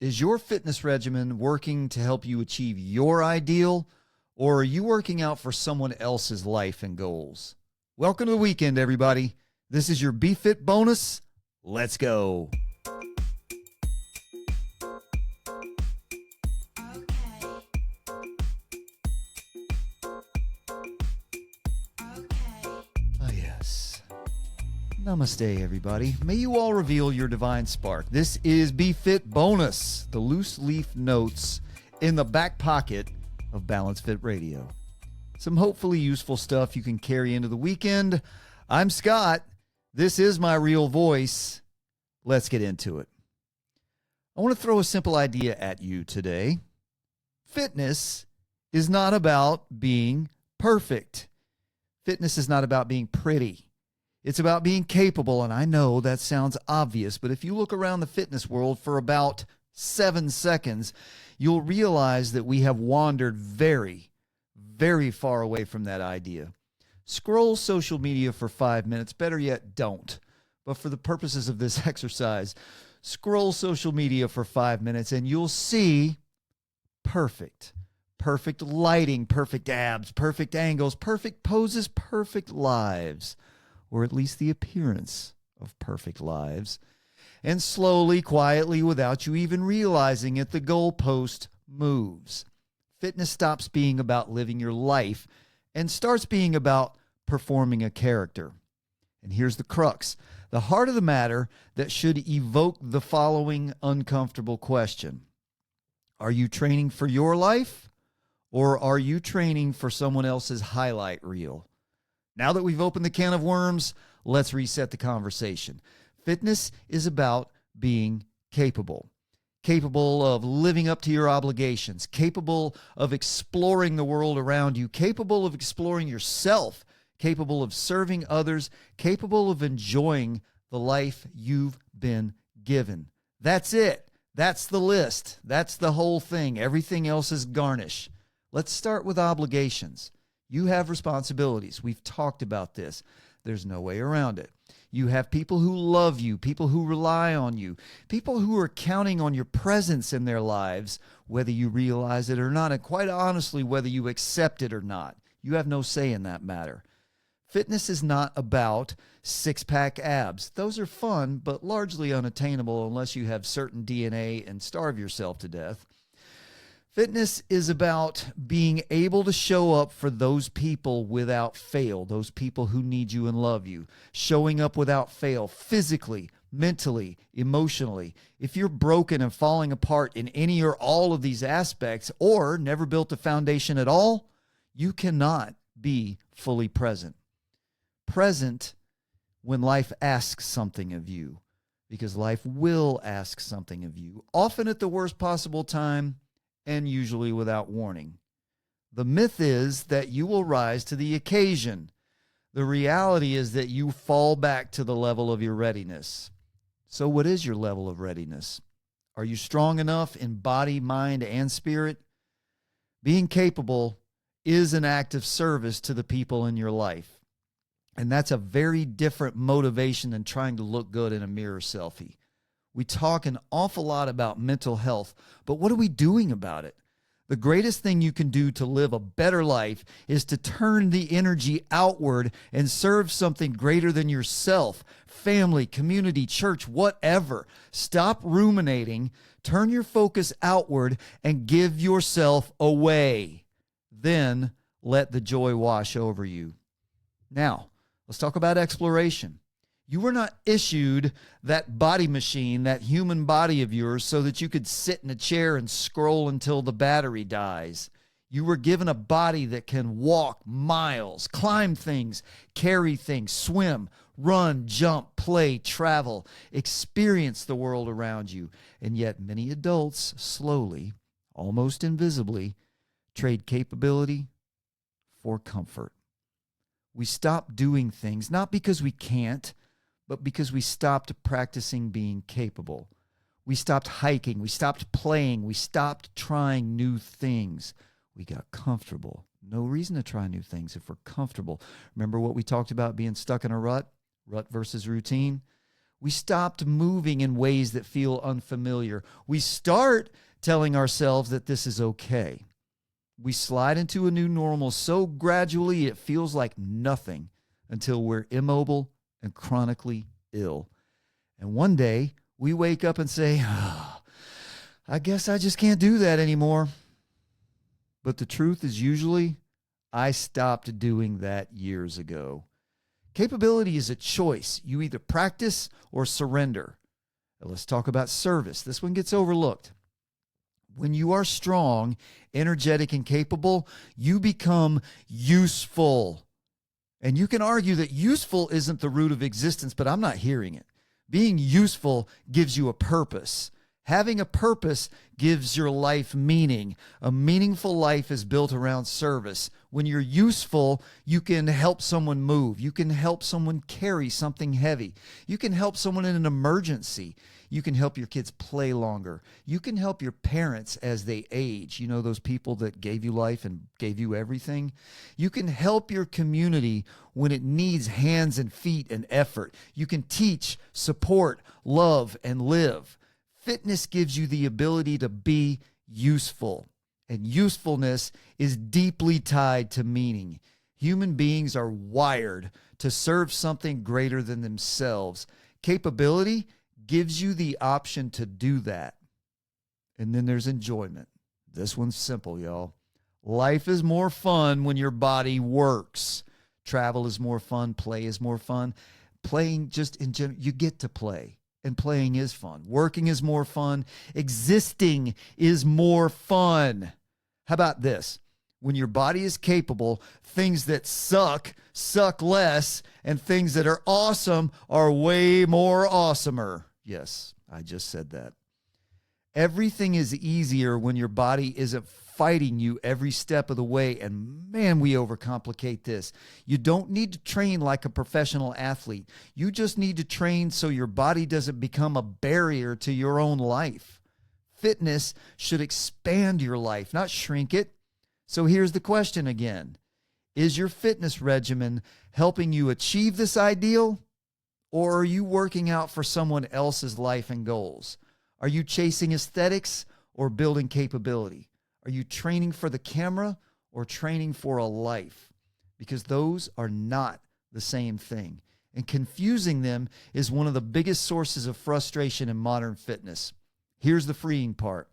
Is your fitness regimen working to help you achieve your ideal, or are you working out for someone else's life and goals? Welcome to the weekend, everybody. This is your bFIT bonus. Let's go. Namaste, everybody. May you all reveal your divine spark. This is bFIT Bonus, the loose leaf notes in the back pocket of balanceFIT Radio. Some hopefully useful stuff you can carry into the weekend. I'm Scott. This is my real voice. Let's get into it. I want to throw a simple idea at you today. Fitness is not about being perfect. Fitness is not about being pretty. It's about being capable, and I know that sounds obvious, but if you look around the fitness world for about 7 seconds, you'll realize that we have wandered very, very far away from that idea. Scroll social media for 5 minutes. Better yet, don't. But for the purposes of this exercise, scroll social media for 5 minutes, and you'll see perfect lighting, perfect abs, perfect angles, perfect poses, perfect lives. Or at least the appearance of perfect lives. And slowly, quietly, without you even realizing it, the goalpost moves. Fitness stops being about living your life and starts being about performing a character. And here's the crux, the heart of the matter that should evoke the following uncomfortable question. Are you training for your life, or are you training for someone else's highlight reel? Now that we've opened the can of worms, let's reset the conversation. Fitness is about being capable. Capable of living up to your obligations. Capable of exploring the world around you. Capable of exploring yourself. Capable of serving others. Capable of enjoying the life you've been given. That's it. That's the list. That's the whole thing. Everything else is garnish. Let's start with obligations. You have responsibilities. We've talked about this. There's no way around it. You have people who love you, people who rely on you, people who are counting on your presence in their lives, whether you realize it or not, and quite honestly, whether you accept it or not. You have no say in that matter. Fitness is not about six-pack abs. Those are fun, but largely unattainable unless you have certain DNA and starve yourself to death. Fitness is about being able to show up for those people without fail, those people who need you and love you, showing up without fail, physically, mentally, emotionally. If you're broken and falling apart in any or all of these aspects, or never built a foundation at all, you cannot be fully present. Present when life asks something of you, because life will ask something of you, often at the worst possible time, and usually without warning. The myth is that you will rise to the occasion. The reality is that you fall back to the level of your readiness. So what is your level of readiness? Are you strong enough in body, mind, and spirit? Being capable is an act of service to the people in your life. And that's a very different motivation than trying to look good in a mirror selfie. We talk an awful lot about mental health, but what are we doing about it? The greatest thing you can do to live a better life is to turn the energy outward and serve something greater than yourself, family, community, church, whatever. Stop ruminating, turn your focus outward, and give yourself away. Then let the joy wash over you. Now, let's talk about exploration. You were not issued that body machine, that human body of yours, so that you could sit in a chair and scroll until the battery dies. You were given a body that can walk miles, climb things, carry things, swim, run, jump, play, travel, experience the world around you. And yet many adults slowly, almost invisibly, trade capability for comfort. We stop doing things, not because we can't, but because we stopped practicing being capable. We stopped hiking. We stopped playing. We stopped trying new things. We got comfortable. No reason to try new things if we're comfortable. Remember what we talked about being stuck in a rut? Rut versus routine? We stopped moving in ways that feel unfamiliar. We start telling ourselves that this is okay. We slide into a new normal so gradually it feels like nothing until we're immobile and chronically ill. And one day we wake up and say, I guess I just can't do that anymore. But the truth is usually, I stopped doing that years ago. Capability is a choice. You either practice or surrender. Now let's talk about service. This one gets overlooked. When you are strong, energetic, and capable, you become useful. And you can argue that useful isn't the root of existence, but I'm not hearing it. Being useful gives you a purpose. Having a purpose gives your life meaning. A meaningful life is built around service. When you're useful, you can help someone move. You can help someone carry something heavy. You can help someone in an emergency. You can help your kids play longer. You can help your parents as they age. You know, those people that gave you life and gave you everything. You can help your community when it needs hands and feet and effort. You can teach, support, love, and live. Fitness gives you the ability to be useful, and usefulness is deeply tied to meaning. Human beings are wired to serve something greater than themselves. Capability gives you the option to do that. And then there's enjoyment. This one's simple, y'all. Life is more fun when your body works. Travel is more fun. Play is more fun. Playing just in general, you get to play. And playing is fun. Working is more fun. Existing is more fun. How about this? When your body is capable, things that suck less, and things that are awesome are way more awesomer. Yes, I just said that. Everything is easier when your body isn't fighting you every step of the way. And man, we overcomplicate this. You don't need to train like a professional athlete. You just need to train so your body doesn't become a barrier to your own life. Fitness should expand your life, not shrink it. So here's the question again. Is your fitness regimen helping you achieve this ideal? Or are you working out for someone else's life and goals? Are you chasing aesthetics or building capability? Are you training for the camera or training for a life? Because those are not the same thing. And confusing them is one of the biggest sources of frustration in modern fitness. Here's the freeing part.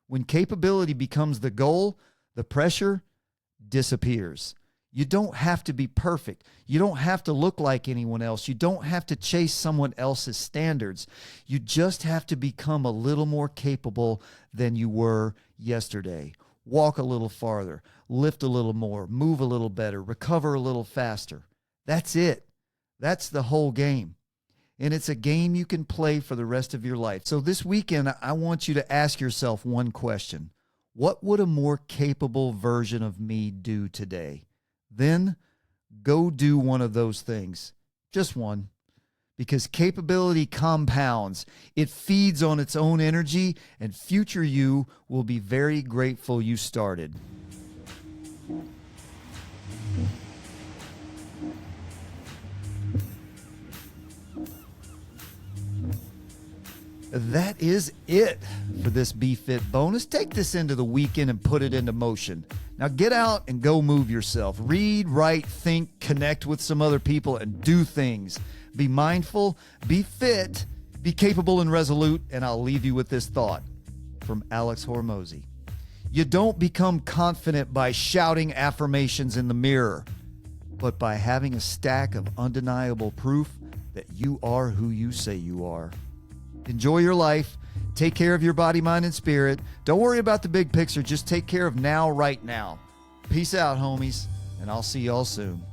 When capability becomes the goal, the pressure disappears. You don't have to be perfect. You don't have to look like anyone else. You don't have to chase someone else's standards. You just have to become a little more capable than you were yesterday. Walk a little farther, lift a little more, move a little better, recover a little faster. That's it. That's the whole game. And it's a game you can play for the rest of your life. So this weekend, I want you to ask yourself one question. What would a more capable version of me do today? Then go do one of those things. Just one. Because capability compounds. It feeds on its own energy, and future you will be very grateful you started. That is it for this bFIT bonus. Take this into the weekend and put it into motion. Now get out and go move yourself. Read, write, think, connect with some other people, and do things. Be mindful, be fit, be capable and resolute, and I'll leave you with this thought from Alex Hormozy. You don't become confident by shouting affirmations in the mirror, but by having a stack of undeniable proof that you are who you say you are. Enjoy your life. Take care of your body, mind, and spirit. Don't worry about the big picture. Just take care of now, right now. Peace out, homies, and I'll see y'all soon.